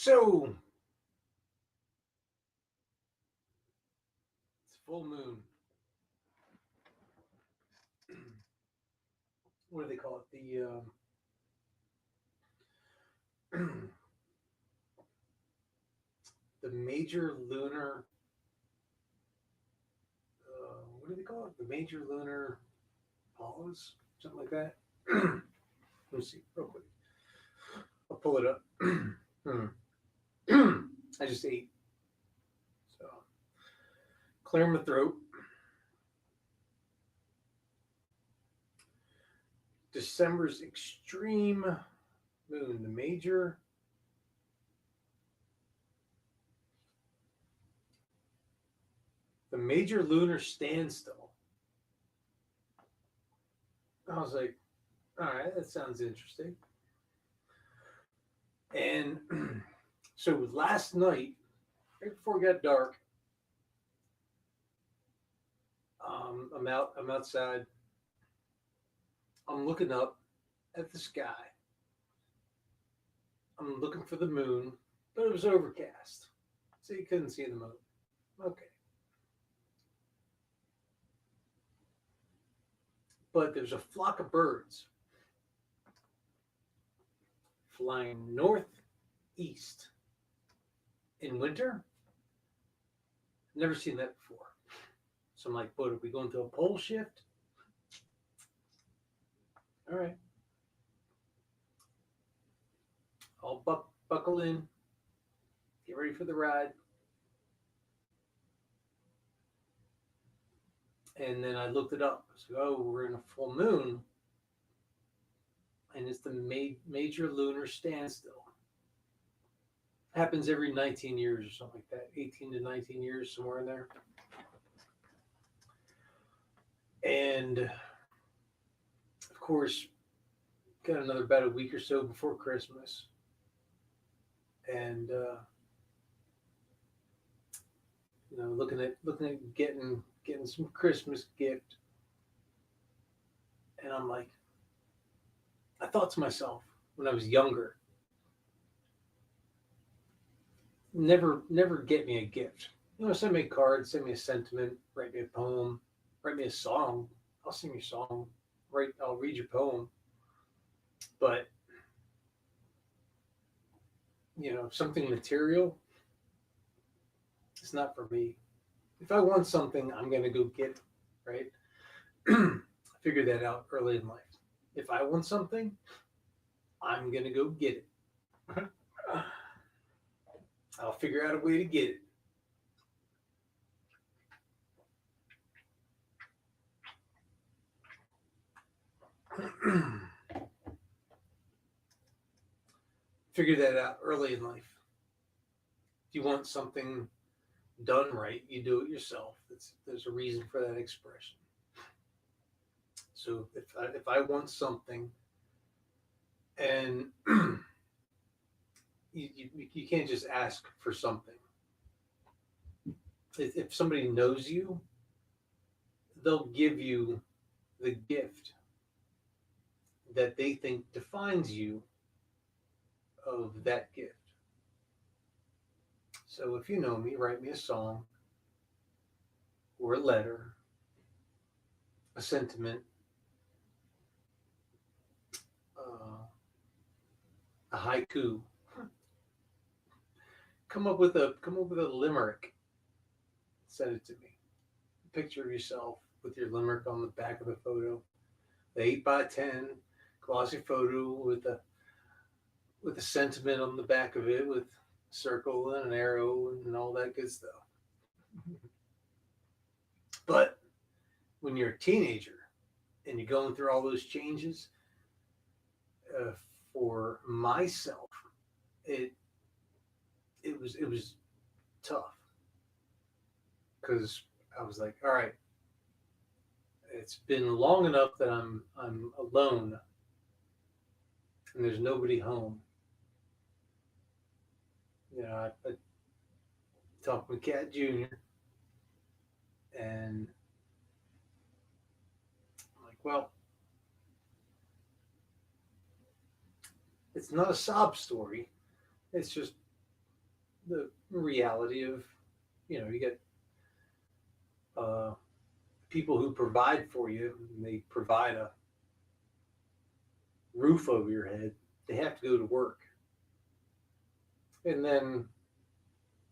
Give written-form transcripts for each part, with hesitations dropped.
So it's full moon. What do they call it? The major lunar. What do they call it? The major lunar pause, something like that. Let me see real quick. I'll pull it up. I just ate, so clear my throat. December's extreme moon, the major lunar standstill. I was like, all right, that sounds interesting. And so last night, right before it got dark, I'm outside. I'm looking up at the sky. I'm looking for the moon, but it was overcast, so you couldn't see the moon. Okay, but there's a flock of birds flying northeast in winter. Never seen that before. So I'm like, what, are we going to a pole shift? All right, I'll buckle in, get ready for the ride. And then I looked it up. So, oh, we're in a full moon, and it's the major lunar standstill. Happens every 19 years or something like that, 18 to 19 years, somewhere in there. And of course, got another about a week or so before Christmas, and looking at getting some Christmas gift, and I'm like, I thought to myself when I was younger, never get me a gift. Send me a card, send me a sentiment, write me a poem, write me a song. I'll sing your song. I'll read your poem. But something material, it's not for me. If I want something, I'm gonna go get it, right? I figured that out early in life. If I want something, I'm gonna go get it. I'll figure out a way to get it. Figure that out early in life. If you want something done right, you do it yourself. There's a reason for that expression. So if I want something, and you can't just ask for something. If somebody knows you, they'll give you the gift that they think defines you of that gift. So if you know me, write me a song or a letter, a sentiment, a haiku. Come up with a limerick. Send it to me. A picture of yourself with your limerick on the back of the photo. The 8x10 glossy photo with a sentiment on the back of it with a circle and an arrow and all that good stuff. But when you're a teenager and you're going through all those changes, uh, for myself, it it was tough because I was like, all right, it's been long enough that I'm alone and there's nobody home. I talked with Cat Junior, and I'm like, well, it's not a sob story. It's just the reality of, you get uh, people who provide for you, and they provide a roof over your head. They have to go to work. And then,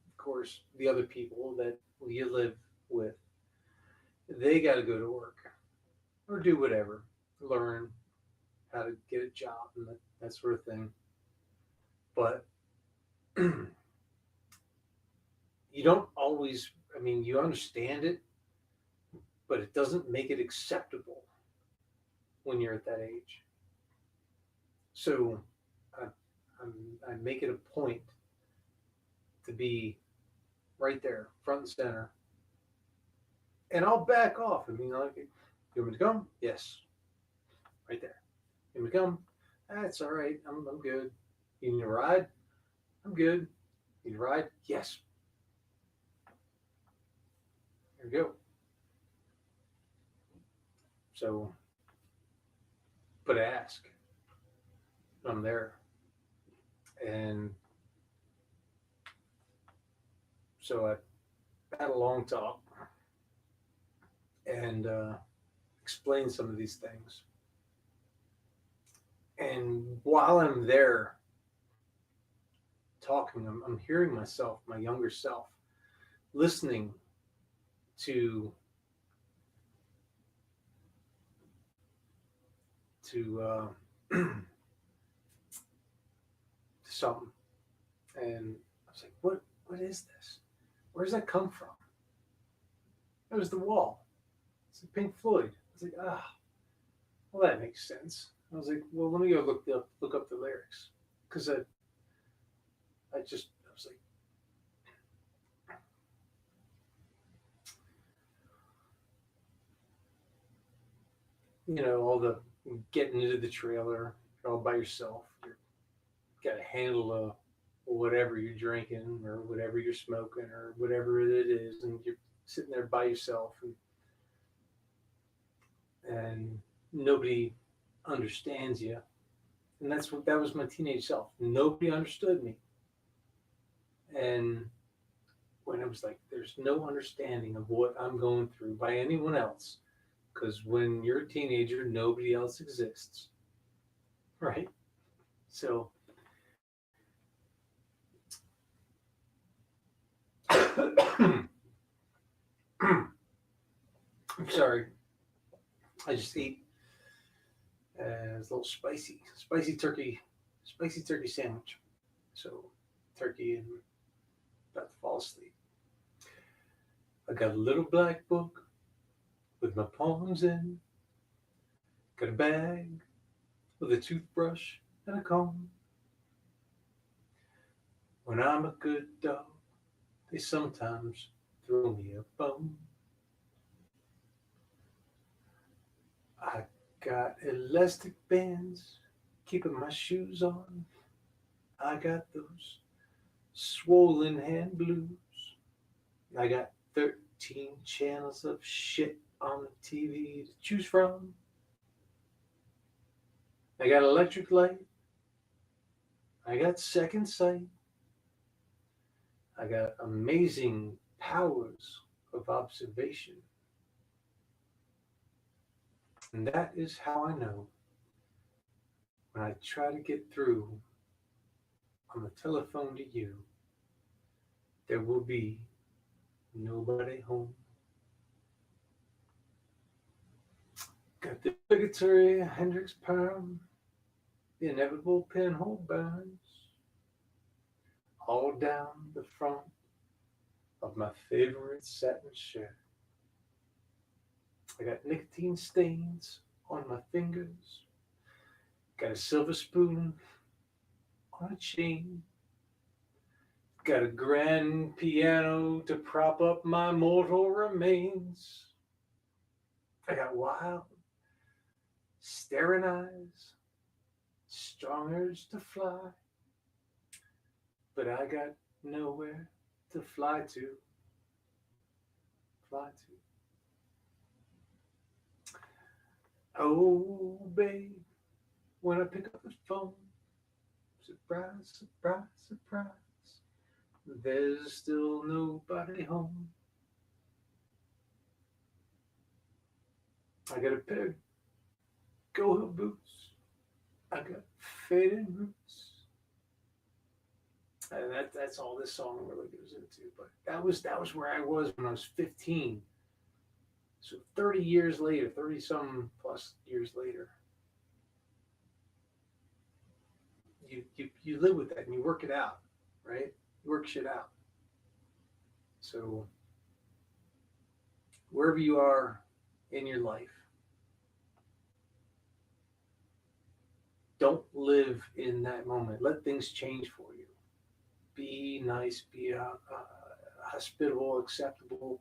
of course, the other people that you live with, they got to go to work or do whatever, learn how to get a job and that sort of thing. But you don't always, I mean, you understand it, but it doesn't make it acceptable when you're at that age. So I, I make it a point to be right there, front and center. And I'll back off. I mean, like, you want me to come? Yes, right there. You want me to come? That's all right. I'm good. You need a ride? I'm good. You need a ride? Yes. There we go. So, but ask. I'm there. And so I had a long talk and explained some of these things. And while I'm there talking, I'm hearing myself, my younger self, listening to something, and I was like, "What is this? Where does that come from?" It was the wall. It's like Pink Floyd. I was like, well, that makes sense. I was like, well, let me go look up the lyrics, because I was like, all the getting into the trailer, you're all by yourself. You got to handle whatever you're drinking or whatever you're smoking or whatever it is, and you're sitting there by yourself, and nobody understands you. And that was my teenage self. Nobody understood me. And when I was like, there's no understanding of what I'm going through by anyone else. Because when you're a teenager, nobody else exists. Right? So, I'm sorry. I just ate it's a little spicy turkey sandwich. So, turkey and about to fall asleep. I got a little black book with my poems in. Got a bag with a toothbrush and a comb. When I'm a good dog, they sometimes throw me a bone. I got elastic bands keeping my shoes on. I got those swollen hand blues. I got 13 channels of shit on the TV to choose from. I got electric light. I got second sight. I got amazing powers of observation. And that is how I know when I try to get through on the telephone to you, there will be nobody home. Got the obligatory Hendrix perm, the inevitable pinhole burns, all down the front of my favorite satin shirt. I got nicotine stains on my fingers, got a silver spoon on a chain, got a grand piano to prop up my mortal remains. I got wild, staring eyes, strong urge to fly, but I got nowhere to fly to. Fly to. Oh, babe, when I pick up the phone, surprise, surprise, surprise. There's still nobody home. I got a pair of Go Hill boots. I got faded roots. And that's all this song really goes into. But that was where I was when I was 15. So 30 years later, 30 some plus years later, you live with that and you work it out, right? You work shit out. So wherever you are in your life, don't live in that moment. Let things change for you. Be nice, be hospitable, acceptable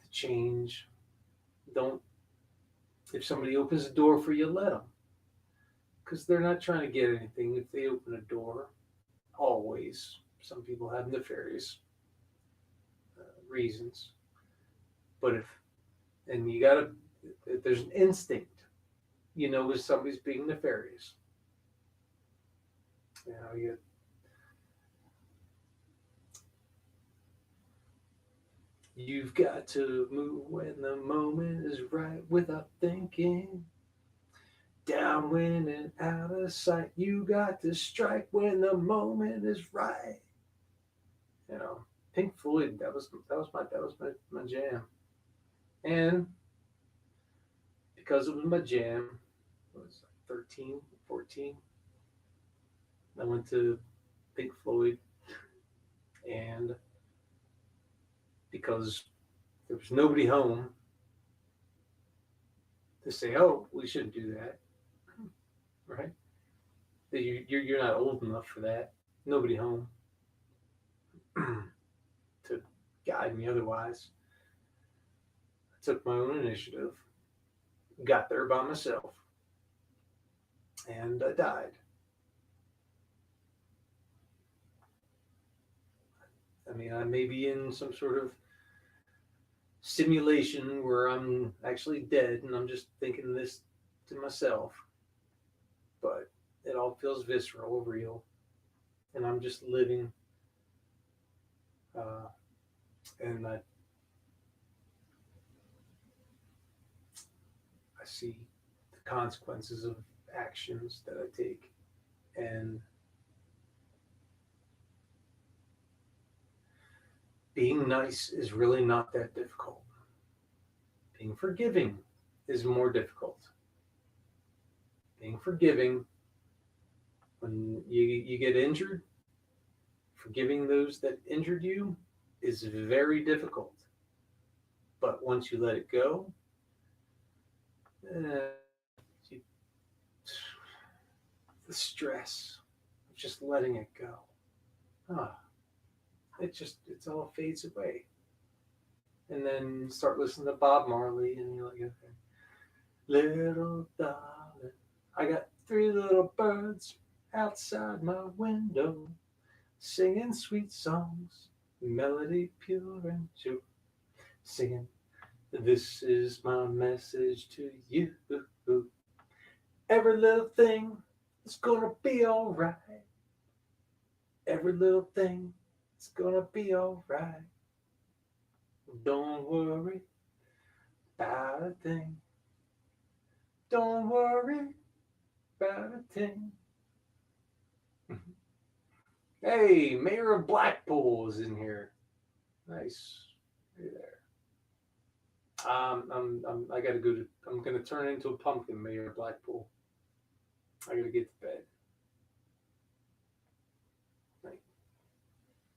to change. Don't, if somebody opens a door for you, let them. Because they're not trying to get anything. If they open a door, always, some people have nefarious reasons. But and you gotta, if there's an instinct, you know, if somebody's being nefarious. You know, you've got to move when the moment is right without thinking. Down when and out of sight. You got to strike when the moment is right. You know, Pink Floyd. That was my jam. And because it was my jam, I was like 13, 14. I went to Pink Floyd, and because there was nobody home to say, "Oh, we shouldn't do that," right? That you're not old enough for that. Nobody home to guide me otherwise. I took my own initiative, got there by myself, and I died. I mean, I may be in some sort of simulation where I'm actually dead and I'm just thinking this to myself, but it all feels visceral, real, and I'm just living. Uh, and I see the consequences of actions that I take. And being nice is really not that difficult. Being forgiving is more difficult. Being forgiving, when you get injured, forgiving those that injured you is very difficult. But once you let it go, uh, you, the stress of just letting it go, ah, it all fades away. And then start listening to Bob Marley, and you're like, okay, little darling, I got three little birds outside my window, singing sweet songs, melody pure and true, singing, this is my message to you. Every little thing is gonna be alright. Every little thing is gonna be alright. Don't worry about a thing. Don't worry about a thing. Hey, Mayor of Blackpool is in here. Nice. Hey there. I gotta go to. I'm gonna turn into a pumpkin, Mayor of Blackpool. I gotta get to bed.